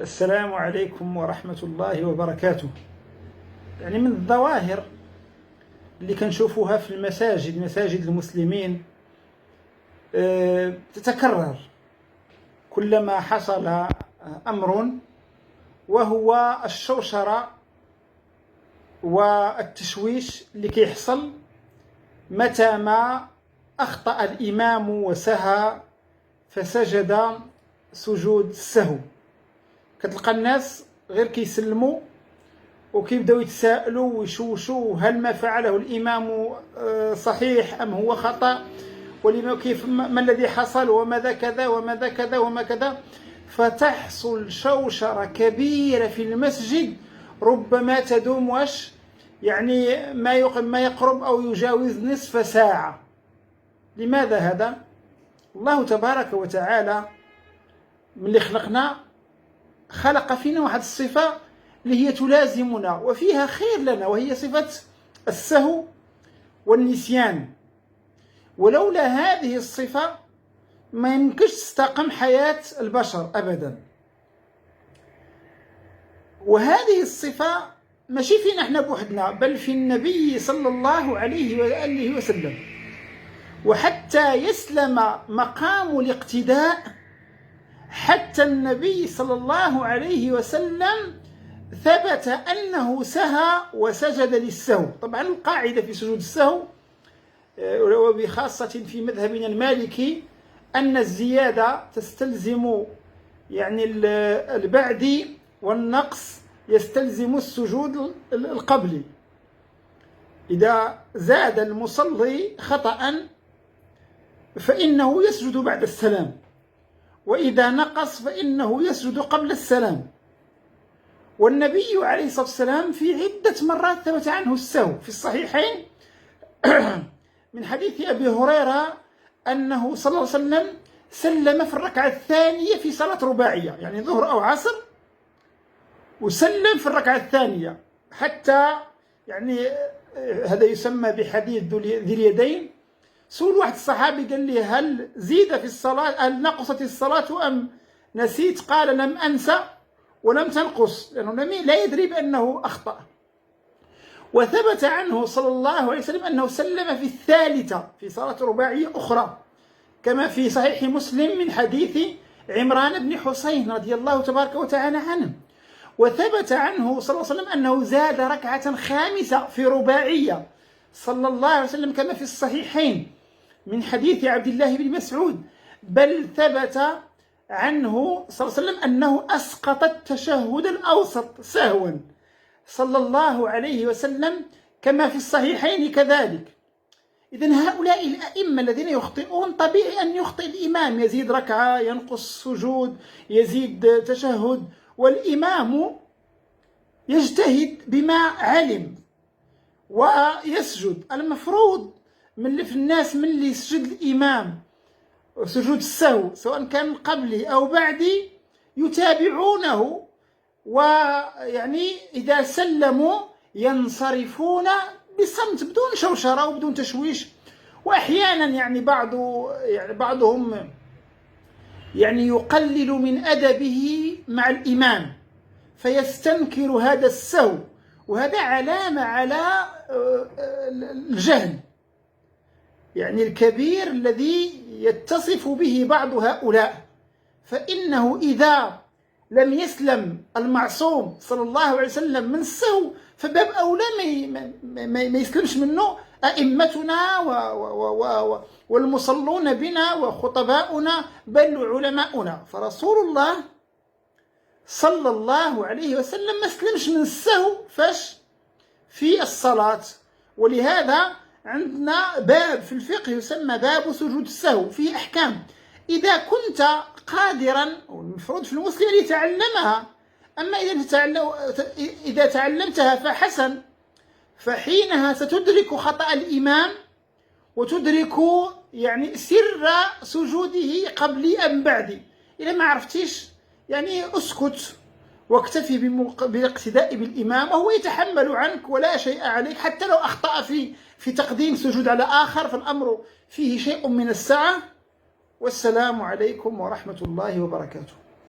السلام عليكم ورحمة الله وبركاته. يعني من الظواهر اللي كنشوفوها في مساجد المسلمين تتكرر كلما حصل أمر، وهو الشوشرة والتشويش اللي كيحصل متى ما أخطأ الإمام وسهى فسجد سجود السهو. كتلقى الناس غير كيسلموا وكيبداو يتساءلوا ويشوشوا هل ما فعله الإمام صحيح أم هو خطأ، كيف ما الذي حصل وماذا كذا وماذا كذا وما كذا. فتحصل شوشرة كبيرة في المسجد ربما تدوم يعني ما يقرب أو يجاوز نصف ساعة. لماذا هذا؟ الله تبارك وتعالى ملي خلقنا خلق فينا واحد الصفة اللي هي تلازمنا وفيها خير لنا، وهي صفة السهو والنسيان. ولولا هذه الصفة ما يمكنش تستقم حياة البشر أبدا. وهذه الصفة ماشي فينا احنا بوحدنا، بل في النبي صلى الله عليه وآله وسلم. وحتى يسلم مقام الاقتداء، حتى النبي صلى الله عليه وسلم ثبت أنه سهى وسجد للسهو. طبعا القاعدة في سجود السهو وبخاصة في مذهبنا المالكي أن الزيادة تستلزم يعني البعد، والنقص يستلزم السجود القبلي. إذا زاد المصلي خطأ فإنه يسجد بعد السلام، وإذا نقص فإنه يسجد قبل السلام. والنبي عليه الصلاة والسلام في عدة مرات ثبت عنه السهو في الصحيحين من حديث أبي هريرة أنه صلى الله عليه وسلم سلم في الركعة الثانية في صلاة رباعية، يعني ظهر أو عصر، وسلم في الركعة الثانية حتى يعني هذا يسمى بحديث ذي اليدين. سؤال واحد الصحابي قال لي هل زيد في الصلاة، هل نقصت الصلاة أم نسيت؟ قال لم أنسى ولم تنقص، لأنه لا يدري بأنه أخطأ. وثبت عنه صلى الله عليه وسلم أنه سلم في الثالثة في صلاة رباعية أخرى، كما في صحيح مسلم من حديث عمران بن حسين رضي الله تبارك وتعالى عنه. وثبت عنه صلى الله عليه وسلم أنه زاد ركعة خامسة في رباعية صلى الله عليه وسلم، كما في الصحيحين من حديث عبد الله بن مسعود. بل ثبت عنه صلى الله عليه وسلم أنه أسقط التشهد الأوسط سهوا صلى الله عليه وسلم، كما في الصحيحين كذلك. إذن هؤلاء الأئمة الذين يخطئون طبيعي أن يخطئ الإمام، يزيد ركعة، ينقص سجود، يزيد تشهد، والإمام يجتهد بما علم ويسجد. المفروض من اللي في الناس من اللي يسجد الإمام سجود السهو سواء كان قبلي أو بعدي يتابعونه، ويعني إذا سلموا ينصرفون بصمت بدون شوشرة وبدون تشويش. وأحيانا يعني بعضهم يعني يقلل من أدبه مع الإمام فيستنكر هذا السهو، وهذا علامة على الجهل يعني الكبير الذي يتصف به بعض هؤلاء. فإنه إذا لم يسلم المعصوم صلى الله عليه وسلم من السهو فباب أولى ما يسلمش منه أئمتنا والمصلون بنا وخطباؤنا بل علماؤنا. فرسول الله صلى الله عليه وسلم ما سلمش من السهو في الصلاة. ولهذا عندنا باب في الفقه يسمى باب سجود السهو، فيه أحكام. إذا كنت قادرا، والمفروض في المسلم أن يتعلمها، أما إذا تعلمتها فحسن، فحينها ستدرك خطأ الإمام وتدرك يعني سر سجوده قبلي أم بعدي. إذا ما عرفتيش يعني اسكت واكتفي بالاقتداء بالإمام، وهو يتحمل عنك ولا شيء عليك. حتى لو أخطأ في تقديم سجود على آخر فالأمر فيه شيء من السعة. والسلام عليكم ورحمة الله وبركاته.